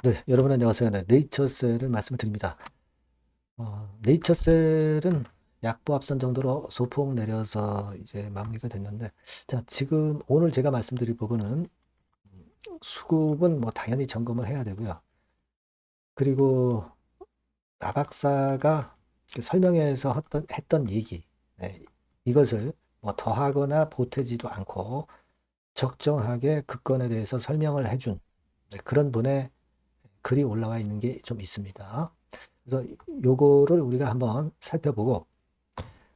네, 여러분 안녕하세요. 네, 네이처셀을 말씀을 드립니다. 네이처셀은 약보합선 정도로 소폭 내려서 이제 마무리가 됐는데, 자, 지금 오늘 제가 말씀드릴 부분은 수급은 뭐 당연히 점검을 해야 되고요. 그리고 나 박사가 그 설명회에서 했던 얘기, 네, 이것을 뭐 더하거나 보태지도 않고 적정하게 그 건에 대해서 설명을 해준 네, 그런 분의 글이 올라와 있는 게 좀 있습니다. 그래서 요거를 우리가 한번 살펴보고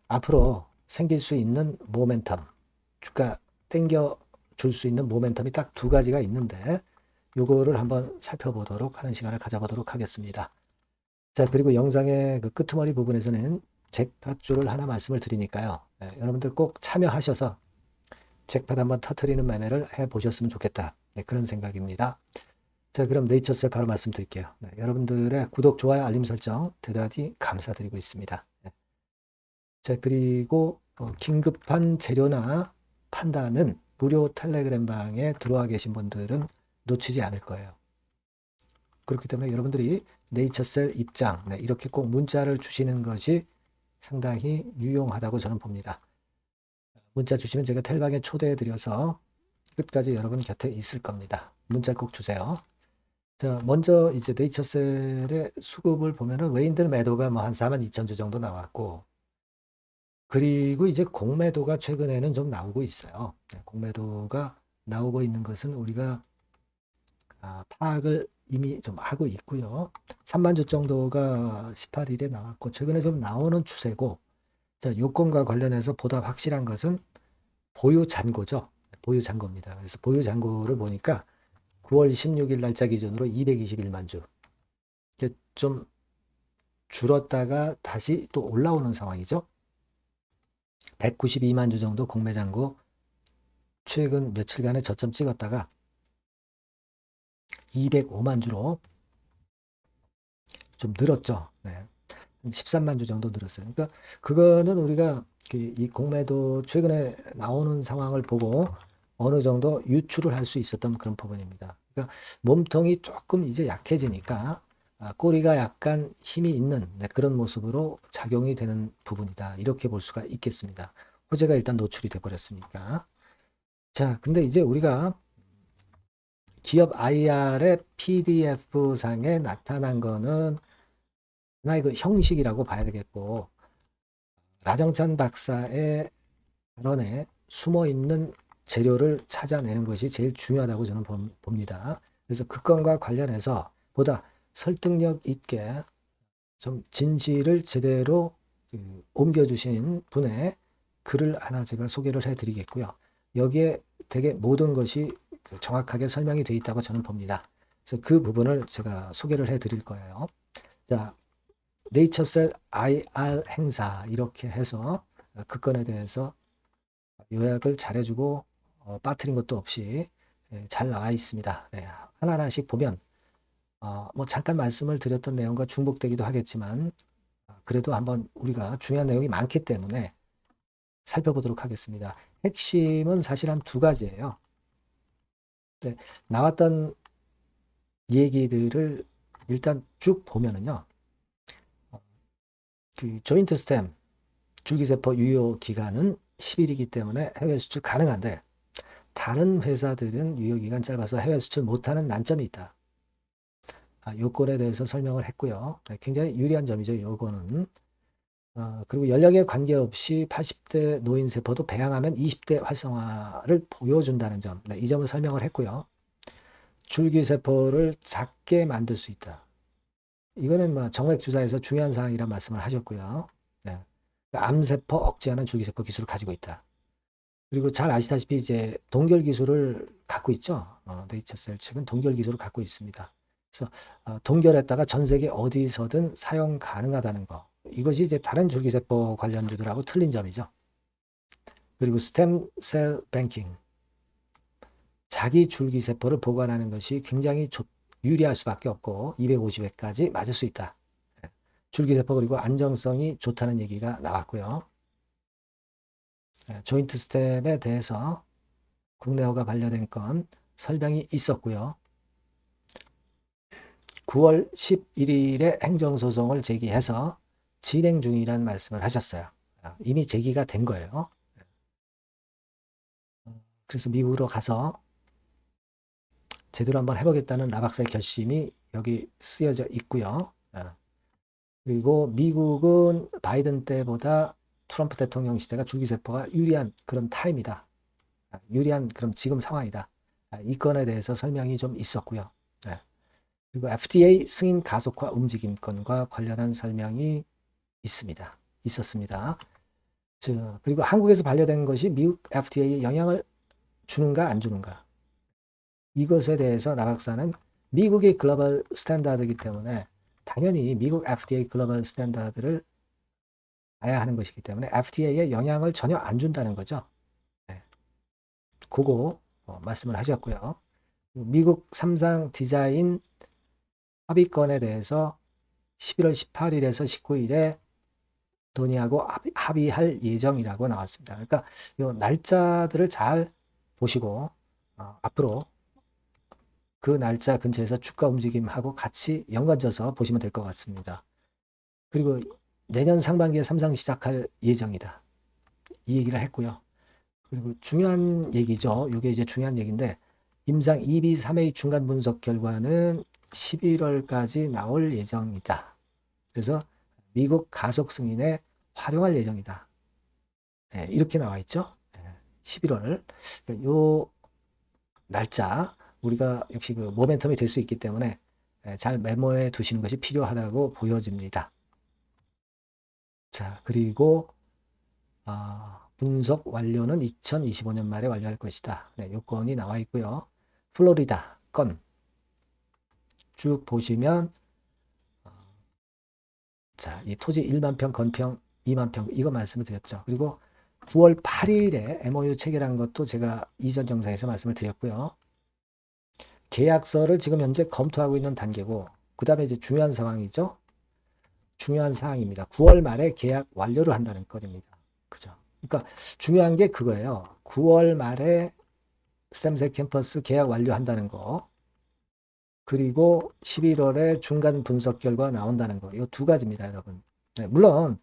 앞으로 생길 수 있는 모멘텀, 주가 땡겨 줄 수 있는 모멘텀이 딱 두 가지가 있는데 요거를 한번 살펴보도록 하는 시간을 가져보도록 하겠습니다. 자, 그리고 영상의 그 끄트머리 부분에서는 잭팟줄을 하나 말씀을 드리니까요. 여러분들 꼭 참여하셔서 잭팟 한번 터트리는 매매를 해 보셨으면 좋겠다. 네, 그런 생각입니다. 자, 그럼 네이처셀 바로 말씀드릴게요. 네, 여러분들의 구독, 좋아요, 알림 설정 대단히 감사드리고 있습니다. 네. 자, 그리고 긴급한 재료나 판단은 무료 텔레그램 방에 들어와 계신 분들은 놓치지 않을 거예요. 그렇기 때문에 여러분들이 네이처셀 입장, 네, 이렇게 꼭 문자를 주시는 것이 상당히 유용하다고 저는 봅니다. 문자 주시면 제가 텔방에 초대해 드려서 끝까지 여러분 곁에 있을 겁니다. 문자 꼭 주세요. 자, 먼저 이제 네이처셀의 수급을 보면은 외인들 매도가 뭐 한 42,000주 정도 나왔고, 그리고 이제 공매도가 최근에는 좀 나오고 있어요. 네, 공매도가 나오고 있는 것은 우리가 파악을 이미 좀 하고 있고요. 3만 주 정도가 18일에 나왔고, 최근에 좀 나오는 추세고, 자, 요건과 관련해서 보다 확실한 것은 보유 잔고죠. 보유 잔고입니다. 그래서 보유 잔고를 보니까 9월 16일 날짜 기준으로 221만 주. 이게 좀 줄었다가 다시 또 올라오는 상황이죠. 192만 주 정도 공매 잔고 최근 며칠간의 저점 찍었다가 205만 주로 좀 늘었죠. 네. 13만 주 정도 늘었어요. 그러니까 그거는 우리가 이 공매도 최근에 나오는 상황을 보고 어느 정도 유출을 할 수 있었던 그런 부분입니다. 그러니까 몸통이 조금 이제 약해지니까 꼬리가 약간 힘이 있는 네, 그런 모습으로 작용이 되는 부분이다. 이렇게 볼 수가 있겠습니다. 호재가 일단 노출이 돼 버렸으니까. 자, 근데 이제 우리가 기업 IR의 PDF 상에 나타난 거는 하나의 그 형식이라고 봐야 되겠고, 라정찬 박사의 발언에 숨어 있는 재료를 찾아내는 것이 제일 중요하다고 저는 봅니다. 그래서 그 건과 관련해서 보다 설득력 있게 좀 진실을 제대로 옮겨주신 분의 글을 하나 제가 소개를 해드리겠고요. 여기에 되게 모든 것이 정확하게 설명이 되어 있다고 저는 봅니다. 그래서 그 부분을 제가 소개를 해드릴 거예요. 자, 네이처셀 IR 행사 이렇게 해서 그 건에 대해서 요약을 잘해주고 빠뜨린 것도 없이 잘 나와 있습니다. 네, 하나하나씩 보면 뭐 잠깐 말씀을 드렸던 내용과 중복되기도 하겠지만 그래도 한번 우리가 중요한 내용이 많기 때문에 살펴보도록 하겠습니다. 핵심은 사실 한 두 가지예요. 네, 나왔던 얘기들을 일단 쭉 보면은요. 그 조인트 스템 줄기세포 유효 기간은 10일이기 때문에 해외 수출 가능한데 다른 회사들은 유효 기간 짧아서 해외 수출 못하는 난점이 있다. 요건에 대해서 설명을 했고요. 네, 굉장히 유리한 점이죠. 요거는. 그리고 연령에 관계없이 80대 노인 세포도 배양하면 20대 활성화를 보여준다는 점. 네, 이 점을 설명을 했고요. 줄기세포를 작게 만들 수 있다. 이거는 뭐 정맥주사에서 중요한 사항이란 말씀을 하셨고요. 네. 암세포 억제하는 줄기세포 기술을 가지고 있다. 그리고 잘 아시다시피 이제 동결 기술을 갖고 있죠. 네이처셀 측은 동결 기술을 갖고 있습니다. 그래서 동결했다가 전 세계 어디서든 사용 가능하다는 거. 이것이 이제 다른 줄기세포 관련주들하고 틀린 점이죠. 그리고 스템셀 뱅킹. 자기 줄기세포를 보관하는 것이 굉장히 유리할 수밖에 없고 250회까지 맞을 수 있다. 줄기세포 그리고 안정성이 좋다는 얘기가 나왔고요. 조인트 스텝에 대해서 국내화가 반려된 건 설명이 있었고요. 9월 11일에 행정소송을 제기해서 진행 중이라는 말씀을 하셨어요. 이미 제기가 된 거예요. 그래서 미국으로 가서 제대로 한번 해보겠다는 라박사의 결심이 여기 쓰여져 있고요. 그리고 미국은 바이든 때보다 트럼프 대통령 시대가 줄기세포가 유리한 그런 타임이다. 유리한 그런 지금 상황이다. 이 건에 대해서 설명이 좀 있었고요. 그리고 FDA 승인 가속화 움직임 건과 관련한 설명이 있었습니다. 그리고 한국에서 반려된 것이 미국 FDA에 영향을 주는가 안 주는가. 이것에 대해서 라박사는 미국의 글로벌 스탠다드이기 때문에 당연히 미국 FDA 글로벌 스탠다드를 봐야 하는 것이기 때문에 FDA에 영향을 전혀 안 준다는 거죠. 그거 말씀을 하셨고요. 미국 삼성 디자인 합의건에 대해서 11월 18일에서 19일에 논의하고 합의할 예정이라고 나왔습니다. 그러니까 이 날짜들을 잘 보시고 앞으로 그 날짜 근처에서 주가 움직임하고 같이 연관져서 보시면 될 것 같습니다. 그리고 내년 상반기에 삼성 시작할 예정이다. 이 얘기를 했고요. 그리고 중요한 얘기죠. 이게 이제 중요한 얘기인데 임상 2B, 3A 중간 분석 결과는 11월까지 나올 예정이다. 그래서 미국 가속 승인에 활용할 예정이다. 네, 이렇게 나와 있죠. 11월. 요 날짜 우리가 역시 그 모멘텀이 될 수 있기 때문에 잘 메모해 두시는 것이 필요하다고 보여집니다. 자, 그리고 분석 완료는 2025년 말에 완료할 것이다. 네, 요건이 나와 있고요. 플로리다 건 쭉 보시면 자, 이 토지 1만 평, 건평 2만 평 이거 말씀을 드렸죠. 그리고 9월 8일에 MOU 체결한 것도 제가 이전 영상에서 말씀을 드렸고요. 계약서를 지금 현재 검토하고 있는 단계고 그 다음에 이제 중요한 상황이죠. 중요한 사항입니다. 9월 말에 계약 완료를 한다는 건입니다. 그죠? 그러니까 중요한 게 그거예요. 9월 말에 스템셀 캠퍼스 계약 완료한다는 거. 그리고 11월에 중간 분석 결과 나온다는 거. 이 두 가지입니다, 여러분. 네, 물론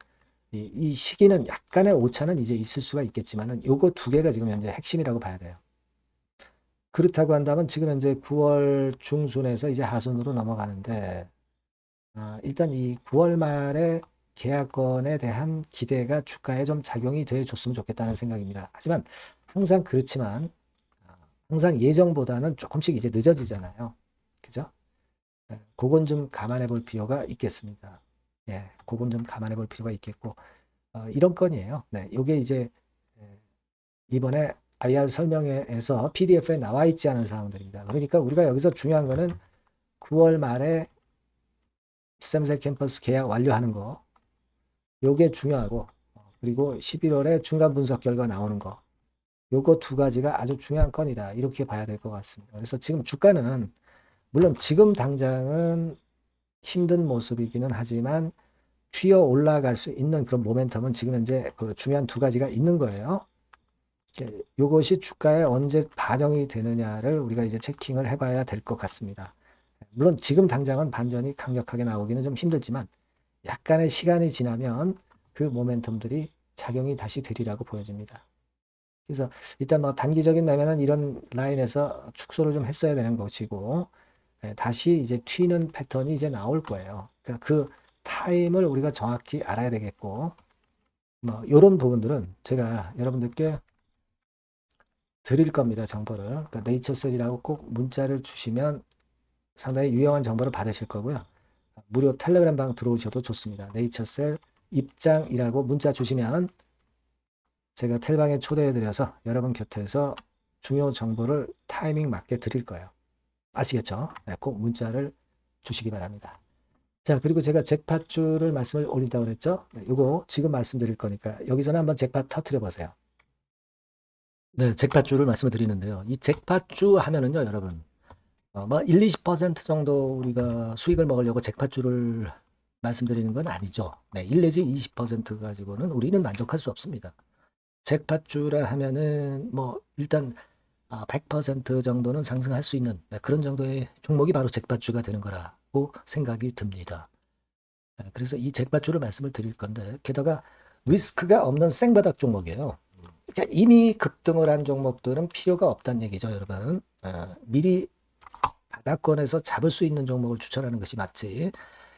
이 시기는 약간의 오차는 이제 있을 수가 있겠지만은 요거 두 개가 지금 현재 핵심이라고 봐야 돼요. 그렇다고 한다면 지금 현재 9월 중순에서 이제 하순으로 넘어가는데 일단 이 9월 말에 계약건에 대한 기대가 주가에 좀 작용이 돼 줬으면 좋겠다는 생각입니다. 하지만 항상 그렇지만 항상 예정보다는 조금씩 이제 늦어지잖아요. 그죠? 네, 그건 좀 감안해 볼 필요가 있겠습니다. 예, 그건 좀 감안해 볼 필요가 있겠고 이런 건이에요. 네, 요게 이제 이번에 IR 설명회에서 PDF에 나와 있지 않은 사항들입니다. 그러니까 우리가 여기서 중요한 거는 9월 말에 스템셀 캠퍼스 계약 완료하는 거 요게 중요하고 그리고 11월에 중간 분석 결과 나오는 거 요거 두 가지가 아주 중요한 건이다. 이렇게 봐야 될 것 같습니다. 그래서 지금 주가는 물론 지금 당장은 힘든 모습이기는 하지만 튀어 올라갈 수 있는 그런 모멘텀은 지금 현재 그 중요한 두 가지가 있는 거예요. 요것이 주가에 언제 반영이 되느냐를 우리가 이제 체킹을 해봐야 될 것 같습니다. 물론 지금 당장은 반전이 강력하게 나오기는 좀 힘들지만 약간의 시간이 지나면 그 모멘텀들이 작용이 다시 되리라고 보여집니다. 그래서 일단 뭐 단기적인 매매는 이런 라인에서 축소를 좀 했어야 되는 것이고 다시 이제 튀는 패턴이 이제 나올 거예요. 그러니까 그 타임을 우리가 정확히 알아야 되겠고 뭐 이런 부분들은 제가 여러분들께 드릴 겁니다. 정보를. 그러니까 네이처셀이라고 꼭 문자를 주시면 상당히 유용한 정보를 받으실 거고요. 무료 텔레그램 방 들어오셔도 좋습니다. 네이처셀 입장이라고 문자 주시면 제가 텔방에 초대해드려서 여러분 곁에서 중요 정보를 타이밍 맞게 드릴 거예요. 아시겠죠? 네, 꼭 문자를 주시기 바랍니다. 자, 그리고 제가 잭팟주를 말씀을 올린다고 그랬죠? 네, 이거 지금 말씀드릴 거니까 여기서는 한번 잭팟 터트려 보세요. 네, 잭팟주를 말씀을 드리는데요. 이 잭팟주 하면은요, 여러분. 뭐 1, 20% 정도 우리가 수익을 먹으려고 잭팟주를 말씀드리는 건 아니죠. 네, 1 내지 20% 가지고는 우리는 만족할 수 없습니다. 잭팟주라 하면은 뭐 일단 100% 정도는 상승할 수 있는 그런 정도의 종목이 바로 잭팟주가 되는 거라 생각이 듭니다. 그래서 이 잭밧줄을 말씀을 드릴 건데, 게다가 리스크가 없는 생바닥 종목이에요. 그러니까 이미 급등을 한 종목들은 필요가 없다는 얘기죠, 여러분. 미리 바닥권에서 잡을 수 있는 종목을 추천하는 것이 맞지,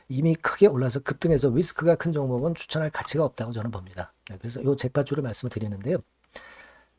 이미 크게 올라서 급등해서 리스크가 큰 종목은 추천할 가치가 없다고 저는 봅니다. 그래서 이 잭밧줄을 말씀을 드리는데요.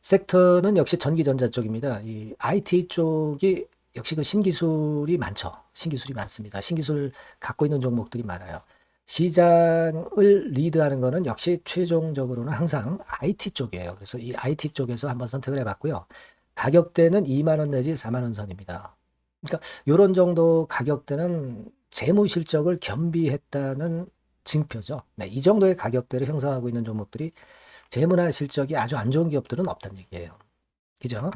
섹터는 역시 전기전자 쪽입니다. 이 IT 쪽이 역시 그 신기술이 많죠. 신기술이 많습니다. 신기술 갖고 있는 종목들이 많아요. 시장을 리드하는 거는 역시 최종적으로는 항상 IT 쪽이에요. 그래서 이 IT 쪽에서 한번 선택을 해봤고요. 가격대는 2만 원 내지 4만 원 선입니다. 그러니까 이런 정도 가격대는 재무 실적을 겸비했다는 징표죠. 네, 이 정도의 가격대를 형성하고 있는 종목들이 재무나 실적이 아주 안 좋은 기업들은 없다는 얘기예요. 그죠?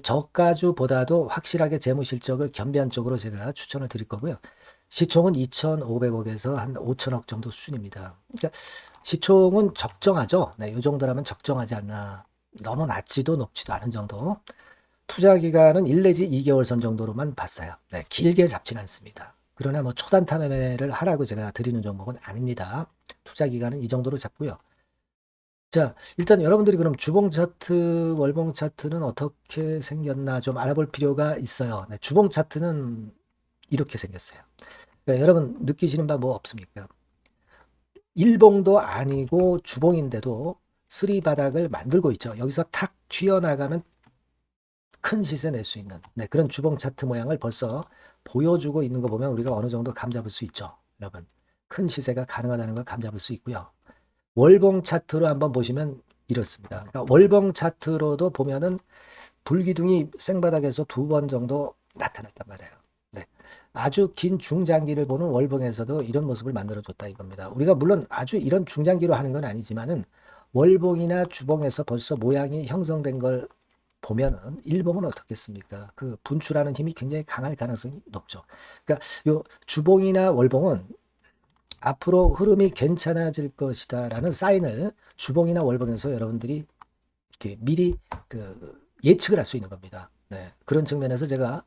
저가주보다도 확실하게 재무 실적을 겸비한 쪽으로 제가 추천을 드릴 거고요. 시총은 2,500억에서 한 5천억 정도 수준입니다. 그러니까 시총은 적정하죠. 네, 이 정도라면 적정하지 않나. 너무 낮지도 높지도 않은 정도. 투자 기간은 1 내지 2개월 선 정도로만 봤어요. 네, 길게 잡지는 않습니다. 그러나 뭐 초단타 매매를 하라고 제가 드리는 종목은 아닙니다. 투자 기간은 이 정도로 잡고요. 자, 일단 여러분들이 그럼 주봉 차트, 월봉 차트는 어떻게 생겼나 좀 알아볼 필요가 있어요. 네, 주봉 차트는 이렇게 생겼어요. 그러니까 여러분 느끼시는 바 뭐 없습니까? 일봉도 아니고 주봉인데도 쓰리 바닥을 만들고 있죠. 여기서 탁 튀어나가면 큰 시세 낼 수 있는, 네, 그런 주봉 차트 모양을 벌써 보여주고 있는 거 보면 우리가 어느 정도 감잡을 수 있죠. 여러분, 큰 시세가 가능하다는 걸 감잡을 수 있고요. 월봉 차트로 한번 보시면 이렇습니다. 그러니까 월봉 차트로도 보면은 불기둥이 생바닥에서 2번 정도 나타났단 말이에요. 네. 아주 긴 중장기를 보는 월봉에서도 이런 모습을 만들어줬다 이겁니다. 우리가 물론 아주 이런 중장기로 하는 건 아니지만은 월봉이나 주봉에서 벌써 모양이 형성된 걸 보면은 일봉은 어떻겠습니까? 그 분출하는 힘이 굉장히 강할 가능성이 높죠. 그러니까 요 주봉이나 월봉은 앞으로 흐름이 괜찮아질 것이다라는 사인을 주봉이나 월봉에서 여러분들이 이렇게 미리 그 예측을 할 수 있는 겁니다. 네. 그런 측면에서 제가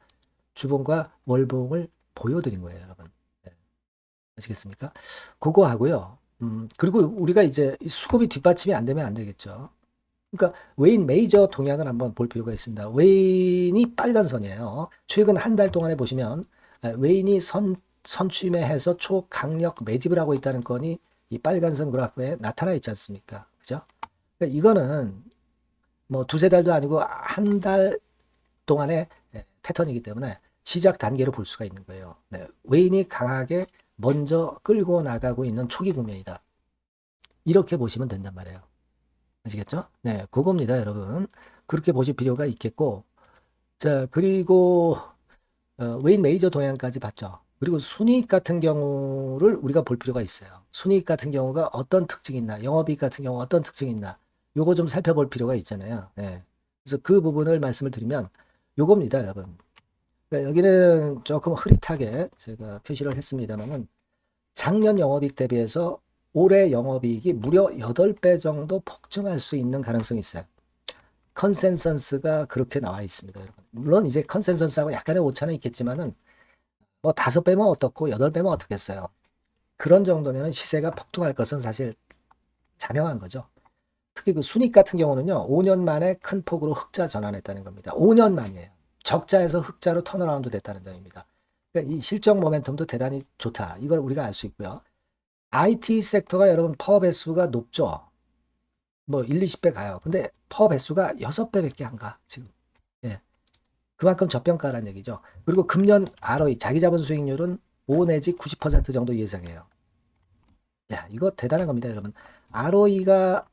주봉과 월봉을 보여드린 거예요, 여러분. 네. 아시겠습니까? 그거 하고요. 그리고 우리가 이제 수급이 뒷받침이 안 되면 안 되겠죠. 그러니까 웨인 메이저 동향을 한번 볼 필요가 있습니다. 웨인이 빨간 선이에요. 최근 한 달 동안에 보시면 웨인이 선취매해서 초강력 매집을 하고 있다는 건이 이 빨간 선 그래프에 나타나 있지 않습니까? 그죠? 그러니까 이거는 뭐 두세 달도 아니고 한 달 동안의 패턴이기 때문에 시작 단계로 볼 수가 있는 거예요. 네, 웨인이 강하게 먼저 끌고 나가고 있는 초기 국면이다. 이렇게 보시면 된단 말이에요. 아시겠죠? 네, 그겁니다, 여러분. 그렇게 보실 필요가 있겠고, 자, 그리고 웨인 메이저 동향까지 봤죠. 그리고 순이익 같은 경우를 우리가 볼 필요가 있어요. 순이익 같은 경우가 어떤 특징이 있나, 영업이익 같은 경우 어떤 특징이 있나, 요거 좀 살펴볼 필요가 있잖아요. 네. 그래서 그 부분을 말씀을 드리면 요겁니다, 여러분. 그러니까 여기는 조금 흐릿하게 제가 표시를 했습니다만은 작년 영업이익 대비해서 올해 영업이익이 무려 8배 정도 폭증할 수 있는 가능성이 있어요. 컨센서스가 그렇게 나와 있습니다, 여러분. 물론 이제 컨센서스하고 약간의 오차는 있겠지만은 뭐 5배면 어떻고 8배면 어떻겠어요. 그런 정도면 시세가 폭등할 것은 사실 자명한 거죠. 특히 그 순익 같은 경우는요, 5년 만에 큰 폭으로 흑자 전환했다는 겁니다. 5년 만이에요. 적자에서 흑자로 턴어라운드 됐다는 점입니다. 그러니까 이 실적 모멘텀도 대단히 좋다. 이걸 우리가 알 수 있고요. IT 섹터가 여러분 퍼 배수가 높죠. 뭐 1, 20배 가요. 근데 퍼 배수가 6배밖에 안 가, 지금. 예. 그만큼 저평가라는 얘기죠. 그리고 금년 ROE, 자기 자본 수익률은 5 내지 90% 정도 예상해요. 야, 이거 대단한 겁니다, 여러분. ROE가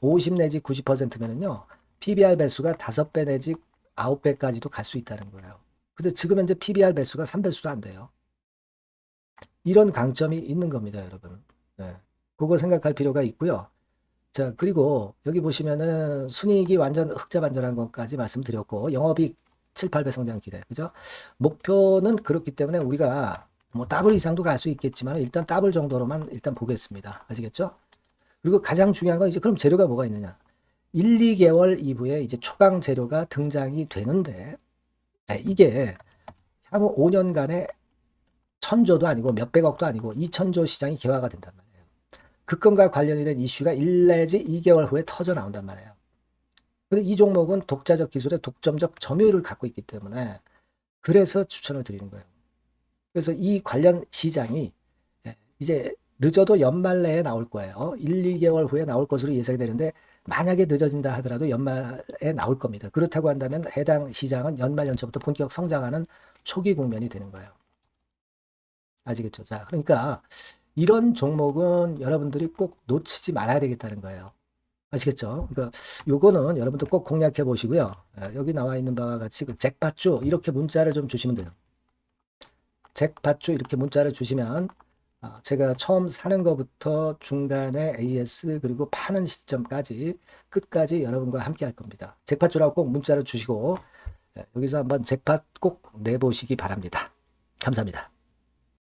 50 내지 90%면은요, PBR 배수가 5배 내지 9배까지도 갈 수 있다는 거예요. 근데 지금 현재 PBR 배수가 3배수도 안 돼요. 이런 강점이 있는 겁니다, 여러분. 네. 그거 생각할 필요가 있고요. 자, 그리고 여기 보시면은 순이익이 완전 흑자 반전한 것까지 말씀드렸고, 영업이익 7, 8배 성장 기대. 그죠? 목표는 그렇기 때문에 우리가 뭐 더블 이상도 갈 수 있겠지만 일단 더블 정도로만 일단 보겠습니다. 아시겠죠? 그리고 가장 중요한 건 이제 그럼 재료가 뭐가 있느냐? 1, 2개월 이후에 이제 초강 재료가 등장이 되는데, 이게 향후 5년간의 천조도 아니고 몇백억도 아니고 2천조 시장이 개화가 된단 말이에요. 그 건과 관련이 된 이슈가 1 내지 2개월 후에 터져 나온단 말이에요. 근데 이 종목은 독자적 기술의 독점적 점유율을 갖고 있기 때문에 그래서 추천을 드리는 거예요. 그래서 이 관련 시장이 이제 늦어도 연말 내에 나올 거예요. 1, 2개월 후에 나올 것으로 예상이 되는데 만약에 늦어진다 하더라도 연말에 나올 겁니다. 그렇다고 한다면 해당 시장은 연말 연초부터 본격 성장하는 초기 국면이 되는 거예요. 아시겠죠? 자, 그러니까 이런 종목은 여러분들이 꼭 놓치지 말아야 되겠다는 거예요. 아시겠죠? 그러니까 요거는 여러분들 꼭 공략해 보시고요. 여기 나와 있는 바와 같이 그 잭팟주 이렇게 문자를 좀 주시면 돼요. 잭팟주 이렇게 문자를 주시면 제가 처음 사는 것부터 중간에 AS 그리고 파는 시점까지 끝까지 여러분과 함께 할 겁니다. 잭팟주라고 꼭 문자를 주시고 여기서 한번 잭팟 꼭 내보시기 바랍니다. 감사합니다.